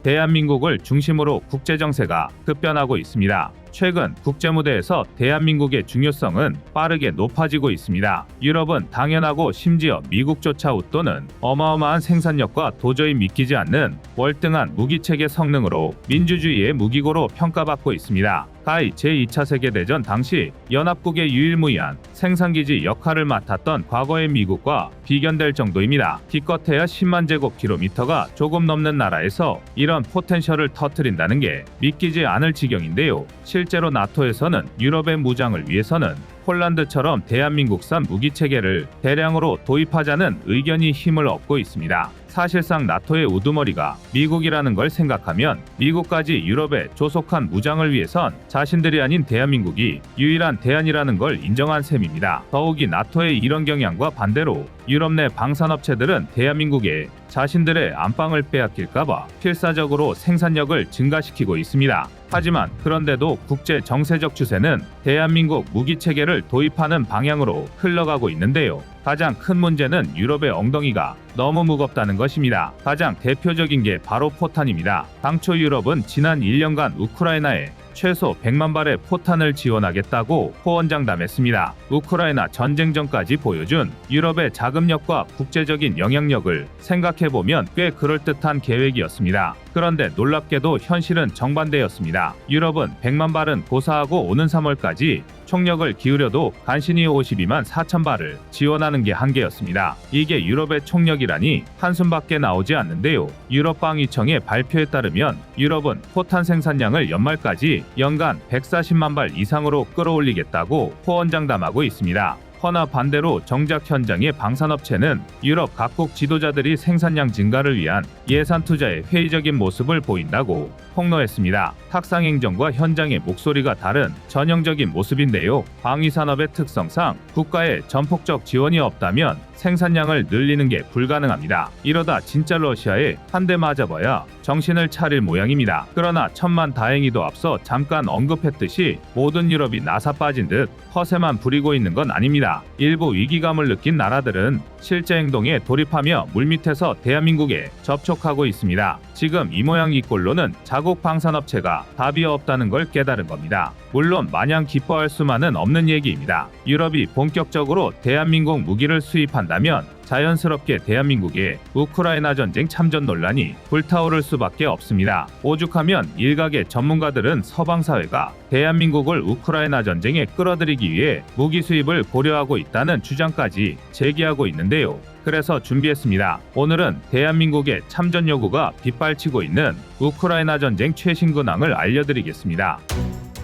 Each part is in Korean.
대한민국을 중심으로 국제정세가 급변하고 있습니다. 최근 국제무대에서 대한민국의 중요성은 빠르게 높아지고 있습니다. 유럽은 당연하고 심지어 미국조차 웃도는 어마어마한 생산력과 도저히 믿기지 않는 월등한 무기체계 성능으로 민주주의의 무기고로 평가받고 있습니다. 가히 제2차 세계대전 당시 연합국의 유일무이한 생산기지 역할을 맡았던 과거의 미국과 비견될 정도입니다. 기껏해야 10만 제곱킬로미터가 조금 넘는 나라에서 이런 포텐셜을 터뜨린다는 게 믿기지 않을 지경인데요. 실제로 나토에서는 유럽의 무장을 위해서는 폴란드처럼 대한민국산 무기체계를 대량으로 도입하자는 의견이 힘을 얻고 있습니다. 사실상 나토의 우두머리가 미국이라는 걸 생각하면 미국까지 유럽에 조속한 무장을 위해선 자신들이 아닌 대한민국이 유일한 대안이라는 걸 인정한 셈입니다. 더욱이 나토의 이런 경향과 반대로 유럽 내 방산업체들은 대한민국에 자신들의 안방을 빼앗길까봐 필사적으로 생산력을 증가시키고 있습니다. 하지만 그런데도 국제 정세적 추세는 대한민국 무기체계를 도입하는 방향으로 흘러가고 있는데요. 가장 큰 문제는 유럽의 엉덩이가 너무 무겁다는 것입니다. 가장 대표적인 게 바로 포탄입니다. 당초 유럽은 지난 1년간 우크라이나에 최소 100만 발의 포탄을 지원하겠다고 호언장담했습니다. 우크라이나 전쟁 전까지 보여준 유럽의 자금력과 국제적인 영향력을 생각해보면 꽤 그럴듯한 계획이었습니다. 그런데 놀랍게도 현실은 정반대였습니다. 유럽은 100만 발은 고사하고 오는 3월까지 총력을 기울여도 간신히 52만 4천 발을 지원하는 게 한계였습니다. 이게 유럽의 총력이라니 한숨밖에 나오지 않는데요. 유럽방위청의 발표에 따르면 유럽은 포탄 생산량을 연말까지 연간 140만 발 이상으로 끌어올리겠다고 호언장담하고 있습니다. 허나 반대로 정작 현장의 방산업체는 유럽 각국 지도자들이 생산량 증가를 위한 예산 투자에 회의적인 모습을 보인다고 폭로했습니다. 탁상행정과 현장의 목소리가 다른 전형적인 모습인데요. 방위산업의 특성상 국가의 전폭적 지원이 없다면 생산량을 늘리는 게 불가능합니다. 이러다 진짜 러시아에 한 대 맞아봐야 정신을 차릴 모양입니다. 그러나 천만다행히도 앞서 잠깐 언급했듯이 모든 유럽이 나사 빠진 듯 허세만 부리고 있는 건 아닙니다. 일부 위기감을 느낀 나라들은 실제 행동에 돌입하며 물밑에서 대한민국에 접촉하고 있습니다. 지금 이 모양 이 꼴로는 자국 방산업체가 답이 없다는 걸 깨달은 겁니다. 물론 마냥 기뻐할 수만은 없는 얘기입니다. 유럽이 본격적으로 대한민국 무기를 수입한다면 자연스럽게 대한민국의 우크라이나 전쟁 참전 논란이 불타오를 수밖에 없습니다. 오죽하면 일각의 전문가들은 서방 사회가 대한민국을 우크라이나 전쟁에 끌어들이기 위해 무기 수입을 고려하고 있다는 주장까지 제기하고 있는데요. 그래서 준비했습니다. 오늘은 대한민국의 참전 요구가 빗발치고 있는 우크라이나 전쟁 최신 근황을 알려드리겠습니다.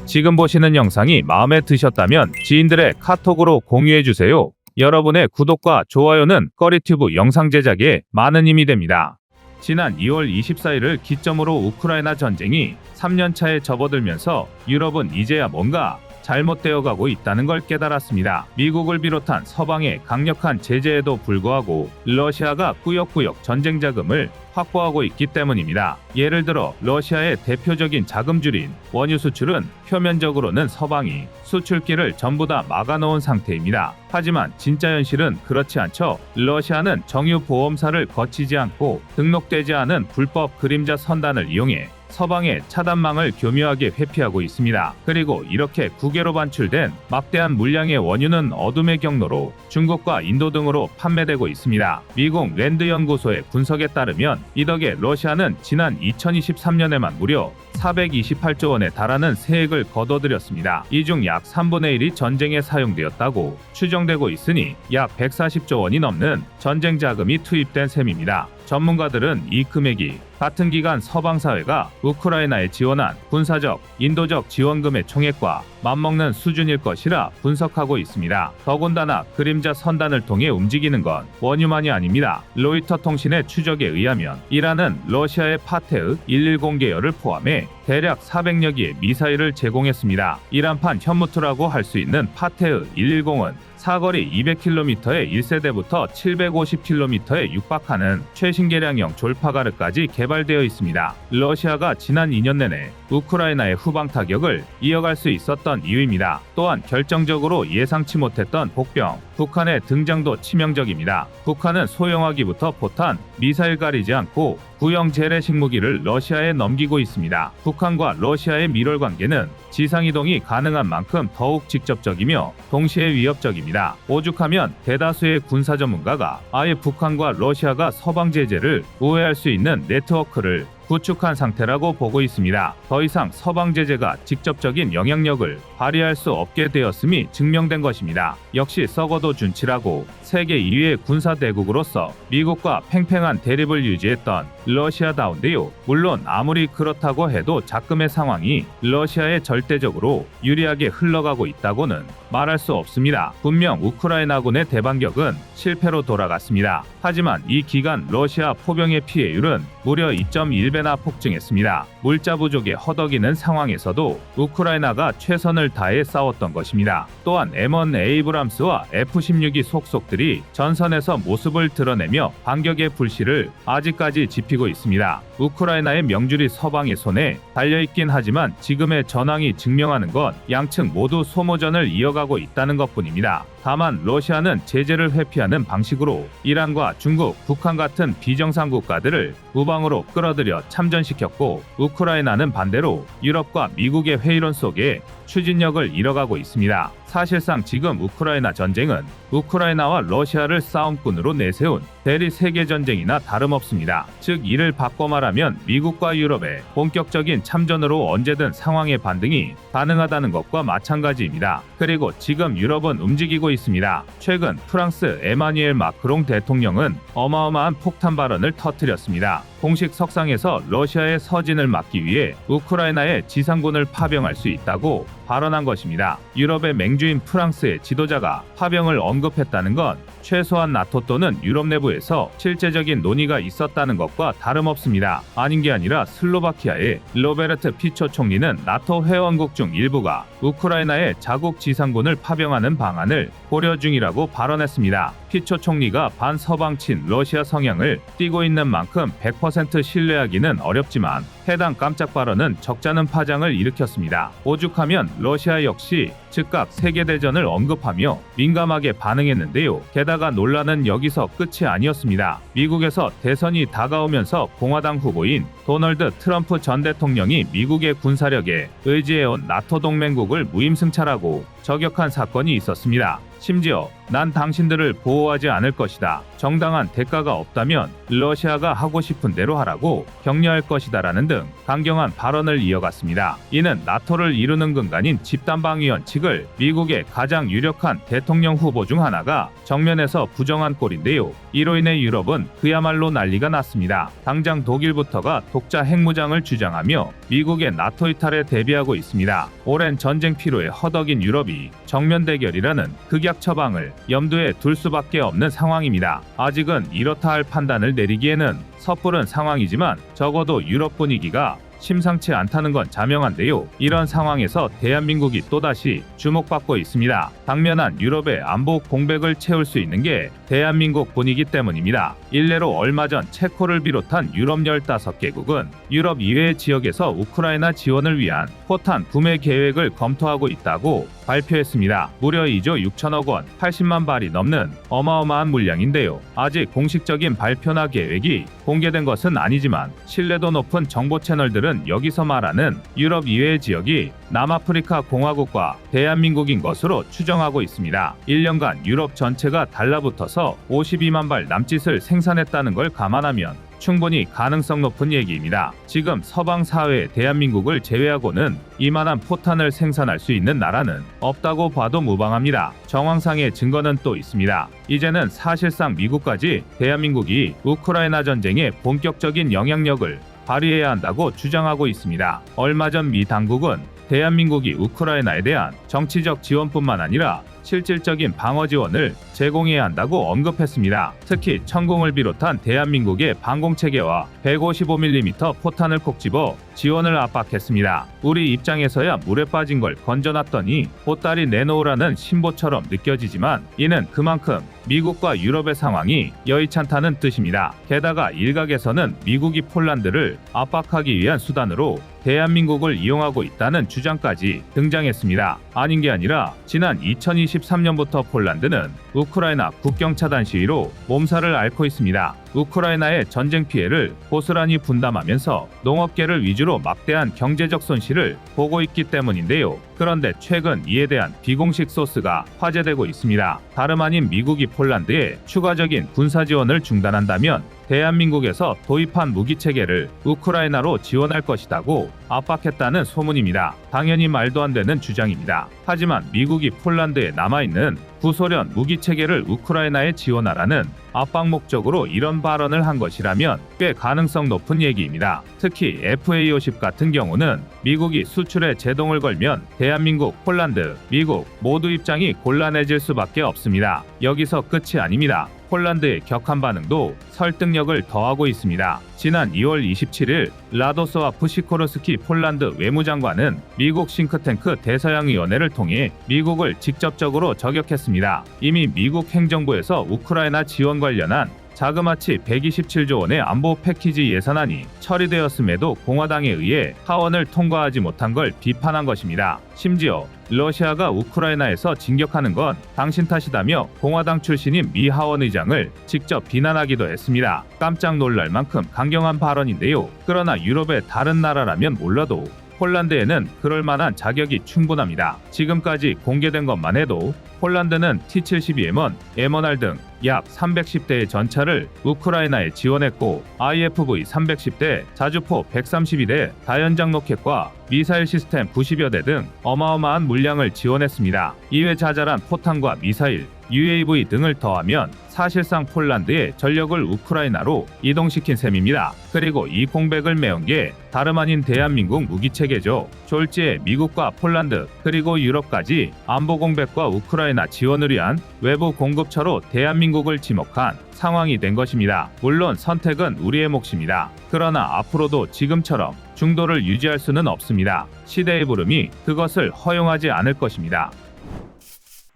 지금 보시는 영상이 마음에 드셨다면 지인들의 카톡으로 공유해주세요. 여러분의 구독과 좋아요는 꺼리튜브 영상 제작에 많은 힘이 됩니다. 지난 2월 24일을 기점으로 우크라이나 전쟁이 3년차에 접어들면서 유럽은 이제야 뭔가 잘못되어 가고 있다는 걸 깨달았습니다. 미국을 비롯한 서방의 강력한 제재에도 불구하고 러시아가 꾸역꾸역 전쟁 자금을 확보하고 있기 때문입니다. 예를 들어 러시아의 대표적인 자금줄인 원유 수출은 표면적으로는 서방이 수출길을 전부 다 막아놓은 상태입니다. 하지만 진짜 현실은 그렇지 않죠. 러시아는 정유보험사를 거치지 않고 등록되지 않은 불법 그림자 선단을 이용해 서방의 차단망을 교묘하게 회피하고 있습니다. 그리고 이렇게 국외로 반출된 막대한 물량의 원유는 어둠의 경로로 중국과 인도 등으로 판매되고 있습니다. 미국 랜드 연구소의 분석에 따르면 이 덕에 러시아는 지난 2023년에만 무려 428조 원에 달하는 세액을 거둬들였습니다. 이 중 약 3분의 1이 전쟁에 사용되었다고 추정되고 있으니 약 140조 원이 넘는 전쟁 자금이 투입된 셈입니다. 전문가들은 이 금액이 같은 기간 서방 사회가 우크라이나에 지원한 군사적, 인도적 지원금의 총액과 맞먹는 수준일 것이라 분석하고 있습니다. 더군다나 그림자 선단을 통해 움직이는 건 원유만이 아닙니다. 로이터 통신의 추적에 의하면 이란은 러시아의 파테흐 110 계열을 포함해 대략 400여 개의 미사일을 제공했습니다. 이란판 현무투라고 할 수 있는 파테흐 110은 사거리 200km의 1세대부터 750km에 육박하는 최신 개량형 졸파가르까지 개발되어 있습니다. 러시아가 지난 2년 내내 우크라이나의 후방 타격을 이어갈 수 있었던 이유입니다. 또한 결정적으로 예상치 못했던 복병, 북한의 등장도 치명적입니다. 북한은 소형화기부터 포탄, 미사일 가리지 않고 구형 재래식 무기를 러시아에 넘기고 있습니다. 북한과 러시아의 밀월 관계는 지상이동이 가능한 만큼 더욱 직접적이며 동시에 위협적입니다. 오죽하면 대다수의 군사 전문가가 아예 북한과 러시아가 서방 제재를 우회할 수 있는 네트워크를 구축한 상태라고 보고 있습니다. 더 이상 서방 제재가 직접적인 영향력을 발휘할 수 없게 되었음이 증명된 것입니다. 역시 썩어도 준치라고 세계 2위의 군사대국으로서 미국과 팽팽한 대립을 유지했던 러시아다운데요. 물론 아무리 그렇다고 해도 작금의 상황이 러시아에 절대적으로 유리하게 흘러가고 있다고는 말할 수 없습니다. 분명 우크라이나군의 대반격은 실패로 돌아갔습니다. 하지만 이 기간 러시아 포병의 피해율은 무려 2.1배나 폭증했습니다. 물자 부족에 허덕이는 상황에서도 우크라이나가 최선을 다해 싸웠던 것입니다. 또한 M1 에이브람스와 F-16이 속속들이 전선에서 모습을 드러내며 반격의 불씨를 아직까지 지피고 있습니다. 우크라이나의 명줄이 서방의 손에 달려있긴 하지만 지금의 전황이 증명하는 건 양측 모두 소모전을 이어가고 있다는 것뿐입니다. 다만 러시아는 제재를 회피하는 방식으로 이란과 중국, 북한 같은 비정상 국가들을 우방으로 끌어들여 참전시켰고 우크라이나는 반대로 유럽과 미국의 회의론 속에 추진력을 잃어가고 있습니다. 사실상 지금 우크라이나 전쟁은 우크라이나와 러시아를 싸움꾼으로 내세운 대리 세계전쟁이나 다름없습니다. 즉 이를 바꿔 말하면 미국과 유럽의 본격적인 참전으로 언제든 상황의 반등이 가능하다는 것과 마찬가지입니다. 그리고 지금 유럽은 움직이고 있습니다. 최근 프랑스 에마뉘엘 마크롱 대통령은 어마어마한 폭탄 발언을 터뜨렸습니다. 공식 석상에서 러시아의 서진을 막기 위해 우크라이나에 지상군을 파병할 수 있다고 발언한 것입니다. 유럽의 맹주인 프랑스의 지도자가 파병을 언급했다는 건 최소한 나토 또는 유럽 내부에서 실제적인 논의가 있었다는 것과 다름없습니다. 아닌 게 아니라 슬로바키아의 로베르트 피초 총리는 나토 회원국 중 일부가 우크라이나에 자국 지상군을 파병하는 방안을 고려 중이라고 발언했습니다. 피초 총리가 반서방친 러시아 성향을 띠고 있는 만큼 100% 신뢰하기는 어렵지만 해당 깜짝 발언은 적잖은 파장을 일으켰습니다. 오죽하면 러시아 역시 즉각 세계대전을 언급하며 민감하게 반응했는데요. 게다가 논란은 여기서 끝이 아니었습니다. 미국에서 대선이 다가오면서 공화당 후보인 도널드 트럼프 전 대통령이 미국의 군사력에 의지해온 나토 동맹국을 무임승차라고 저격한 사건이 있었습니다. 심지어 난 당신들을 보호하지 않을 것이다. 정당한 대가가 없다면 러시아가 하고 싶은 대로 하라고 격려할 것이다라는 등 강경한 발언을 이어갔습니다. 이는 나토를 이루는 근간인 집단방위원 측을 미국의 가장 유력한 대통령 후보 중 하나가 정면에서 부정한 꼴인데요. 이로 인해 유럽은 그야말로 난리가 났습니다. 당장 독일부터가 독자 핵무장을 주장하며 미국의 나토 이탈에 대비하고 있습니다. 오랜 전쟁 피로에 허덕인 유럽이 정면 대결이라는 극약 처방을 염두에 둘 수밖에 없는 상황입니다. 아직은 이렇다 할 판단을 내리기에는 섣부른 상황이지만 적어도 유럽 분위기가 심상치 않다는 건 자명한데요. 이런 상황에서 대한민국이 또다시 주목받고 있습니다. 당면한 유럽의 안보 공백을 채울 수 있는 게 대한민국 분이기 때문입니다. 일례로 얼마 전 체코를 비롯한 유럽 15개국은 유럽 이외의 지역에서 우크라이나 지원을 위한 포탄 구매 계획을 검토하고 있다고 발표했습니다. 무려 2조 6천억 원, 80만 발이 넘는 어마어마한 물량인데요. 아직 공식적인 발표나 계획이 공개된 것은 아니지만 신뢰도 높은 정보 채널들은 여기서 말하는 유럽 이외의 지역이 남아프리카 공화국과 대한민국인 것으로 추정하고 있습니다. 1년간 유럽 전체가 달라붙어서 52만 발 남짓을 생산했다는 걸 감안하면 충분히 가능성 높은 얘기입니다. 지금 서방 사회에 대한민국을 제외하고는 이만한 포탄을 생산할 수 있는 나라는 없다고 봐도 무방합니다. 정황상의 증거는 또 있습니다. 이제는 사실상 미국까지 대한민국이 우크라이나 전쟁에 본격적인 영향력을 발휘해야 한다고 주장하고 있습니다. 얼마 전 미 당국은 대한민국이 우크라이나에 대한 정치적 지원뿐만 아니라 실질적인 방어 지원을 제공해야 한다고 언급했습니다. 특히 천공을 비롯한 대한민국의 방공체계와 155mm 포탄을 콕 집어 지원을 압박했습니다. 우리 입장에서야 물에 빠진 걸 건져놨더니 보따리 내놓으라는 신보처럼 느껴지지만 이는 그만큼 미국과 유럽의 상황이 여의찮다는 뜻입니다. 게다가 일각에서는 미국이 폴란드를 압박하기 위한 수단으로 대한민국을 이용하고 있다는 주장까지 등장했습니다. 아닌 게 아니라 지난 2023년부터 폴란드는 우크라이나 국경 차단 시위로 몸살을 앓고 있습니다. 우크라이나의 전쟁 피해를 고스란히 분담하면서 농업계를 위주로 막대한 경제적 손실을 보고 있기 때문인데요. 그런데 최근 이에 대한 비공식 소스가 화제되고 있습니다. 다름 아닌 미국이 폴란드에 추가적인 군사 지원을 중단한다면 대한민국에서 도입한 무기 체계를 우크라이나로 지원할 것이라고 압박했다는 소문입니다. 당연히 말도 안 되는 주장입니다. 하지만 미국이 폴란드에 남아있는 구소련 무기 체계를 우크라이나에 지원하라는 압박 목적으로 이런 발언을 한 것이라면 꽤 가능성 높은 얘기입니다. 특히 FA-50 같은 경우는 미국이 수출에 제동을 걸면 대한민국, 폴란드, 미국 모두 입장이 곤란해질 수밖에 없습니다. 여기서 끝이 아닙니다. 폴란드의 격한 반응도 설득력을 더하고 있습니다. 지난 2월 27일 라도스와프 시코르스키 폴란드 외무장관은 미국 싱크탱크 대서양위원회를 통해 미국을 직접적으로 저격했습니다. 이미 미국 행정부에서 우크라이나 지원 관련한 자그마치 127조 원의 안보 패키지 예산안이 처리되었음에도 공화당에 의해 하원을 통과하지 못한 걸 비판한 것입니다. 심지어 러시아가 우크라이나에서 진격하는 건 당신 탓이다며 공화당 출신인 미 하원 의장을 직접 비난하기도 했습니다. 깜짝 놀랄 만큼 강경한 발언인데요. 그러나 유럽의 다른 나라라면 몰라도 폴란드에는 그럴 만한 자격이 충분합니다. 지금까지 공개된 것만 해도 폴란드는 T-72M1, M1R 등 약 310대의 전차를 우크라이나에 지원했고 IFV-310대, 자주포 132대, 다연장 로켓과 미사일 시스템 90여 대 등 어마어마한 물량을 지원했습니다. 이외 자잘한 포탄과 미사일, UAV 등을 더하면 사실상 폴란드의 전력을 우크라이나로 이동시킨 셈입니다. 그리고 이 공백을 메운 게 다름 아닌 대한민국 무기체계죠. 졸지에 미국과 폴란드 그리고 유럽까지 안보 공백과 우크라이나 지원을 위한 외부 공급처로 대한민국을 지목한 상황이 된 것입니다. 물론 선택은 우리의 몫입니다. 그러나 앞으로도 지금처럼 중도를 유지할 수는 없습니다. 시대의 부름이 그것을 허용하지 않을 것입니다.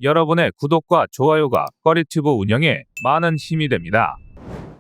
여러분의 구독과 좋아요가 꺼리튜브 운영에 많은 힘이 됩니다.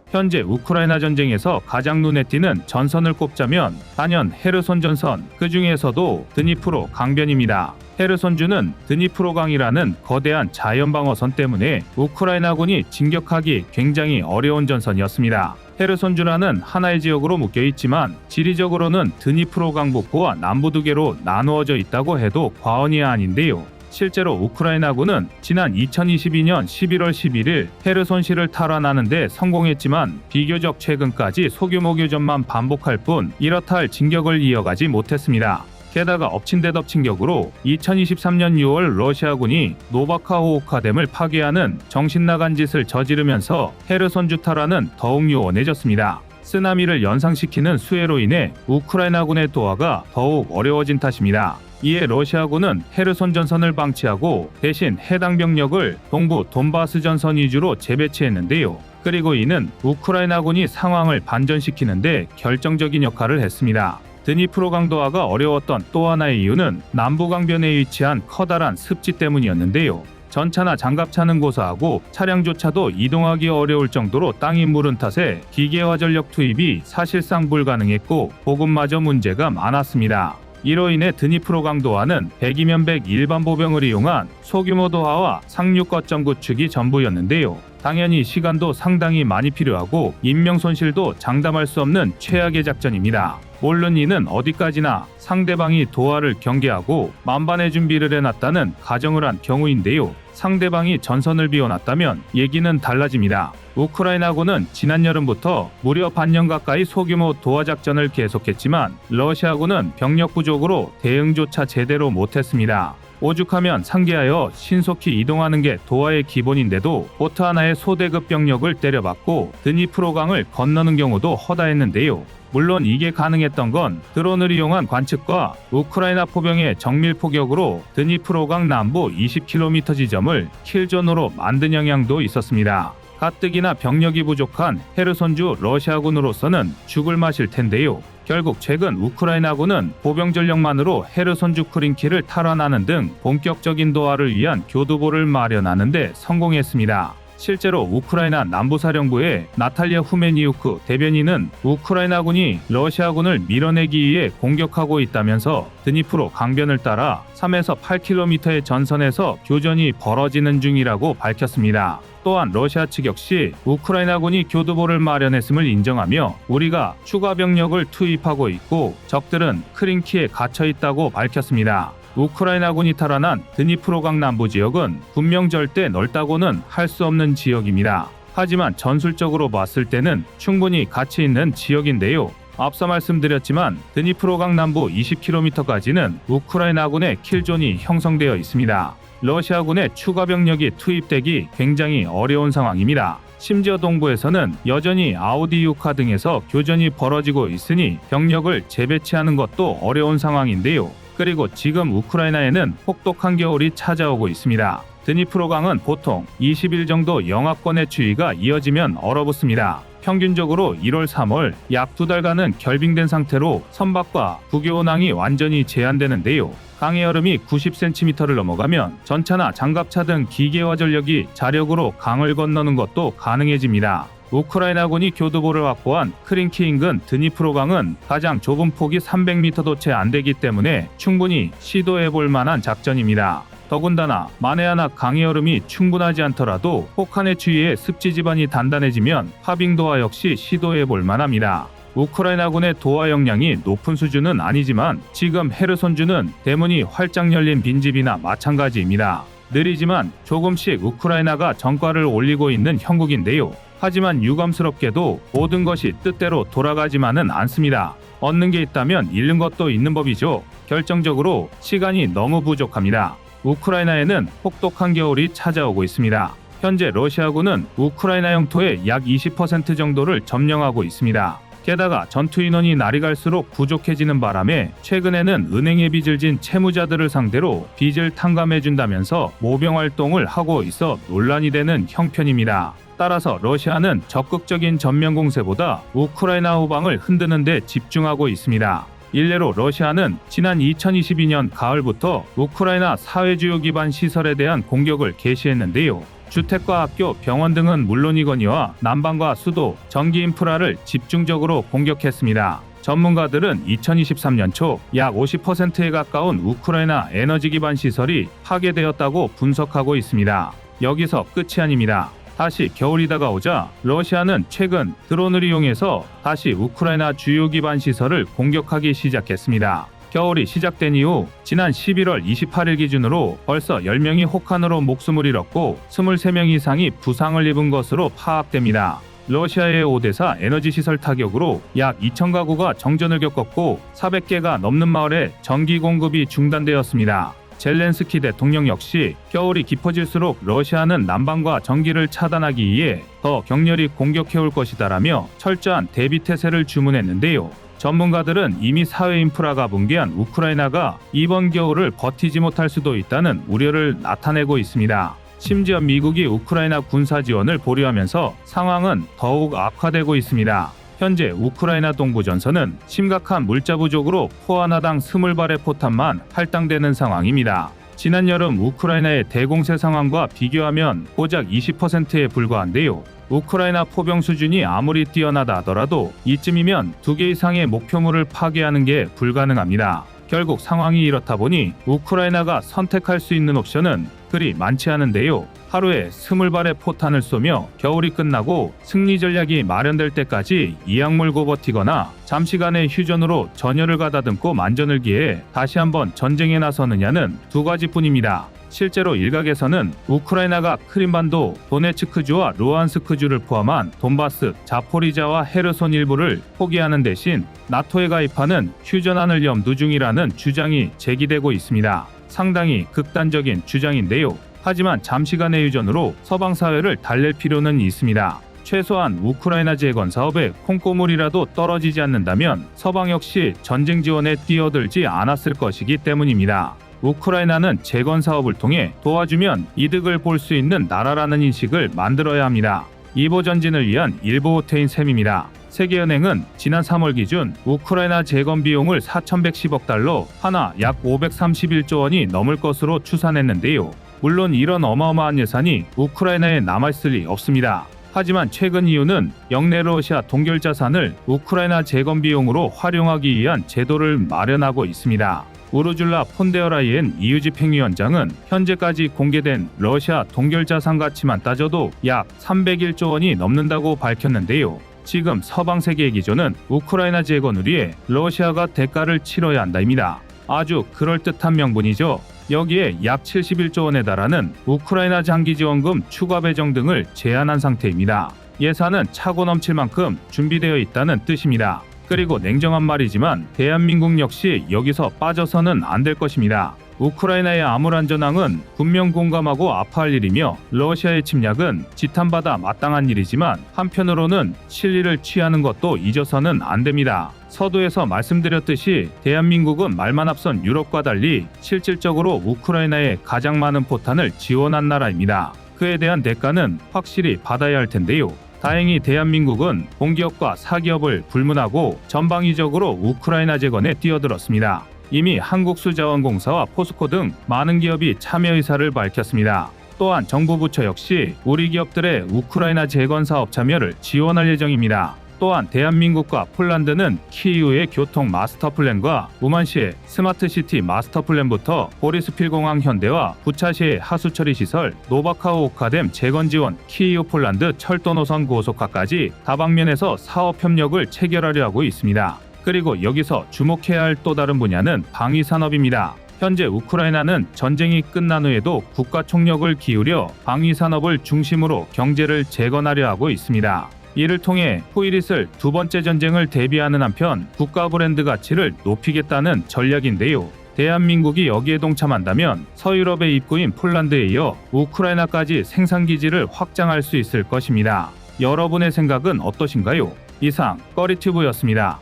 현재 우크라이나 전쟁에서 가장 눈에 띄는 전선을 꼽자면 단연 헤르손 전선, 그 중에서도 드니프로 강변입니다. 헤르손주는 드니프로강이라는 거대한 자연방어선 때문에 우크라이나군이 진격하기 굉장히 어려운 전선이었습니다. 헤르손주라는 하나의 지역으로 묶여 있지만 지리적으로는 드니프로강 북부와 남부 두 개로 나누어져 있다고 해도 과언이 아닌데요. 실제로 우크라이나군은 지난 2022년 11월 11일 헤르손시를 탈환하는 데 성공했지만 비교적 최근까지 소규모 교전만 반복할 뿐 이렇다 할 진격을 이어가지 못했습니다. 게다가 엎친 데 덮친 격으로 2023년 6월 러시아군이 노바카호오카댐을 파괴하는 정신나간 짓을 저지르면서 헤르손주 탈환은 더욱 요원해졌습니다. 쓰나미를 연상시키는 수해로 인해 우크라이나군의 도하가 더욱 어려워진 탓입니다. 이에 러시아군은 헤르손 전선을 방치하고 대신 해당 병력을 동부 돈바스 전선 위주로 재배치했는데요. 그리고 이는 우크라이나군이 상황을 반전시키는데 결정적인 역할을 했습니다. 드니프로 강도하가 어려웠던 또 하나의 이유는 남부강변에 위치한 커다란 습지 때문이었는데요. 전차나 장갑차는 고사하고 차량조차도 이동하기 어려울 정도로 땅이 무른 탓에 기계화 전력 투입이 사실상 불가능했고 보급마저 문제가 많았습니다. 이로 인해 드니프로 강도하는 100이면 100 일반 보병을 이용한 소규모 도하와 상륙 거점 구축이 전부였는데요. 당연히 시간도 상당히 많이 필요하고 인명 손실도 장담할 수 없는 최악의 작전입니다. 물론 이는 어디까지나 상대방이 도하를 경계하고 만반의 준비를 해놨다는 가정을 한 경우인데요. 상대방이 전선을 비워놨다면 얘기는 달라집니다. 우크라이나군은 지난 여름부터 무려 반년 가까이 소규모 도하 작전을 계속했지만 러시아군은 병력 부족으로 대응조차 제대로 못했습니다. 오죽하면 상계하여 신속히 이동하는 게 도하의 기본인데도 보트 하나의 소대급 병력을 때려박고 드니프로강을 건너는 경우도 허다했는데요. 물론 이게 가능했던 건 드론을 이용한 관측과 우크라이나 포병의 정밀 포격으로 드니프로강 남부 20km 지점을 킬존으로 만든 영향도 있었습니다. 가뜩이나 병력이 부족한 헤르손주 러시아군으로서는 죽을 맛일 텐데요. 결국 최근 우크라이나군은 보병 전력만으로 헤르손주 크린키를 탈환하는 등 본격적인 도하를 위한 교두보를 마련하는 데 성공했습니다. 실제로 우크라이나 남부사령부의 나탈리아 후메니우크 대변인은 우크라이나군이 러시아군을 밀어내기 위해 공격하고 있다면서 드니프로 강변을 따라 3에서 8km의 전선에서 교전이 벌어지는 중이라고 밝혔습니다. 또한 러시아 측 역시 우크라이나군이 교두보를 마련했음을 인정하며 우리가 추가 병력을 투입하고 있고 적들은 크린키에 갇혀 있다고 밝혔습니다. 우크라이나군이 탈환한 드니프로강 남부 지역은 분명 절대 넓다고는 할 수 없는 지역입니다. 하지만 전술적으로 봤을 때는 충분히 가치 있는 지역인데요. 앞서 말씀드렸지만 드니프로강 남부 20km까지는 우크라이나군의 킬존이 형성되어 있습니다. 러시아군의 추가 병력이 투입되기 굉장히 어려운 상황입니다. 심지어 동부에서는 여전히 아우디유카 등에서 교전이 벌어지고 있으니 병력을 재배치하는 것도 어려운 상황인데요. 그리고 지금 우크라이나에는 혹독한 겨울이 찾아오고 있습니다. 드니프로강은 보통 20일 정도 영하권의 추위가 이어지면 얼어붙습니다. 평균적으로 1월, 3월 약 2달간은 결빙된 상태로 선박과 부교온항이 완전히 제한되는데요. 강의 여름이 90cm를 넘어가면 전차나 장갑차 등 기계화 전력이 자력으로 강을 건너는 것도 가능해집니다. 우크라이나군이 교두보를 확보한 크린키 인근 드니프로강은 가장 좁은 폭이 300m도 채 안 되기 때문에 충분히 시도해볼 만한 작전입니다. 더군다나 만에 하나 강의 여름이 충분하지 않더라도 혹한의 추위에 습지 지반이 단단해지면 파빙 도하 역시 시도해볼 만합니다. 우크라이나군의 도하 역량이 높은 수준은 아니지만 지금 헤르손주는 대문이 활짝 열린 빈집이나 마찬가지입니다. 느리지만 조금씩 우크라이나가 전과를 올리고 있는 형국인데요. 하지만 유감스럽게도 모든 것이 뜻대로 돌아가지만은 않습니다. 얻는 게 있다면 잃는 것도 있는 법이죠. 결정적으로 시간이 너무 부족합니다. 우크라이나에는 혹독한 겨울이 찾아오고 있습니다. 현재 러시아군은 우크라이나 영토의 약 20% 정도를 점령하고 있습니다. 게다가 전투 인원이 날이 갈수록 부족해지는 바람에 최근에는 은행에 빚을 진 채무자들을 상대로 빚을 탕감해준다면서 모병 활동을 하고 있어 논란이 되는 형편입니다. 따라서 러시아는 적극적인 전면 공세보다 우크라이나 후방을 흔드는 데 집중하고 있습니다. 일례로 러시아는 지난 2022년 가을부터 우크라이나 사회주요 기반 시설에 대한 공격을 개시했는데요. 주택과 학교, 병원 등은 물론이거니와 난방과 수도, 전기 인프라를 집중적으로 공격했습니다. 전문가들은 2023년 초 약 50%에 가까운 우크라이나 에너지 기반 시설이 파괴되었다고 분석하고 있습니다. 여기서 끝이 아닙니다. 다시 겨울이 다가오자 러시아는 최근 드론을 이용해서 다시 우크라이나 주요 기반 시설을 공격하기 시작했습니다. 겨울이 시작된 이후 지난 11월 28일 기준으로 벌써 10명이 혹한으로 목숨을 잃었고 23명 이상이 부상을 입은 것으로 파악됩니다. 러시아의 오데사 에너지 시설 타격으로 약 2,000가구가 정전을 겪었고 400개가 넘는 마을에 전기 공급이 중단되었습니다. 젤렌스키 대통령 역시 겨울이 깊어질수록 러시아는 난방과 전기를 차단하기 위해 더 격렬히 공격해올 것이다라며 철저한 대비태세를 주문했는데요. 전문가들은 이미 사회 인프라가 붕괴한 우크라이나가 이번 겨울을 버티지 못할 수도 있다는 우려를 나타내고 있습니다. 심지어 미국이 우크라이나 군사 지원을 보류하면서 상황은 더욱 악화되고 있습니다. 현재 우크라이나 동부 전선은 심각한 물자 부족으로 포 하나당 20발의 포탄만 할당되는 상황입니다. 지난 여름 우크라이나의 대공세 상황과 비교하면 고작 20%에 불과한데요. 우크라이나 포병 수준이 아무리 뛰어나다 하더라도 이쯤이면 2개 이상의 목표물을 파괴하는 게 불가능합니다. 결국 상황이 이렇다 보니 우크라이나가 선택할 수 있는 옵션은 그리 많지 않은데요. 하루에 20발의 포탄을 쏘며 겨울이 끝나고 승리 전략이 마련될 때까지 이악 물고 버티거나 잠시간의 휴전으로 전열을 가다듬고 만전을 기해 다시 한번 전쟁에 나서느냐는 두 가지뿐입니다. 실제로 일각에서는 우크라이나가 크림반도, 도네츠크주와 루안스크주를 포함한 돈바스, 자포리자와 헤르손 일부를 포기하는 대신 나토에 가입하는 휴전안을 염두 중이라는 주장이 제기되고 있습니다. 상당히 극단적인 주장인데요. 하지만 잠시간의 휴전으로 서방 사회를 달랠 필요는 있습니다. 최소한 우크라이나 재건 사업에 콩고물이라도 떨어지지 않는다면 서방 역시 전쟁 지원에 뛰어들지 않았을 것이기 때문입니다. 우크라이나는 재건 사업을 통해 도와주면 이득을 볼 수 있는 나라라는 인식을 만들어야 합니다. 이보 전진을 위한 일보 호퇴인 셈입니다. 세계은행은 지난 3월 기준 우크라이나 재건 비용을 4,110억 달러, 하나 약 531조 원이 넘을 것으로 추산했는데요. 물론 이런 어마어마한 예산이 우크라이나에 남아있을 리 없습니다. 하지만 최근 이유는 영내 러시아 동결 자산을 우크라이나 재건 비용으로 활용하기 위한 제도를 마련하고 있습니다. 우르줄라 폰데어라이엔 EU 집행위원장은 현재까지 공개된 러시아 동결 자산 가치만 따져도 약 301조 원이 넘는다고 밝혔는데요. 지금 서방 세계의 기조는 우크라이나 재건을 위해 러시아가 대가를 치러야 한다입니다. 아주 그럴듯한 명분이죠. 여기에 약 71조 원에 달하는 우크라이나 장기 지원금 추가 배정 등을 제안한 상태입니다. 예산은 차고 넘칠 만큼 준비되어 있다는 뜻입니다. 그리고 냉정한 말이지만 대한민국 역시 여기서 빠져서는 안 될 것입니다. 우크라이나의 암울한 전황은 분명 공감하고 아파할 일이며 러시아의 침략은 지탄받아 마땅한 일이지만 한편으로는 실리를 취하는 것도 잊어서는 안 됩니다. 서두에서 말씀드렸듯이 대한민국은 말만 앞선 유럽과 달리 실질적으로 우크라이나에 가장 많은 포탄을 지원한 나라입니다. 그에 대한 대가는 확실히 받아야 할 텐데요. 다행히 대한민국은 공기업과 사기업을 불문하고 전방위적으로 우크라이나 재건에 뛰어들었습니다. 이미 한국수자원공사와 포스코 등 많은 기업이 참여 의사를 밝혔습니다. 또한 정부 부처 역시 우리 기업들의 우크라이나 재건 사업 참여를 지원할 예정입니다. 또한 대한민국과 폴란드는 키이우의 교통 마스터 플랜과 우만시의 스마트시티 마스터 플랜부터 보리스필 공항 현대와 부차시의 하수처리 시설, 노바카우 오카뎀 재건 지원, 키이우 폴란드 철도 노선 고속화까지 다방면에서 사업 협력을 체결하려 하고 있습니다. 그리고 여기서 주목해야 할 또 다른 분야는 방위 산업입니다. 현재 우크라이나는 전쟁이 끝난 후에도 국가 총력을 기울여 방위 산업을 중심으로 경제를 재건하려 하고 있습니다. 이를 통해 후일 있을 두 번째 전쟁을 대비하는 한편 국가 브랜드 가치를 높이겠다는 전략인데요. 대한민국이 여기에 동참한다면 서유럽의 입구인 폴란드에 이어 우크라이나까지 생산기지를 확장할 수 있을 것입니다. 여러분의 생각은 어떠신가요? 이상 꺼리튜브였습니다.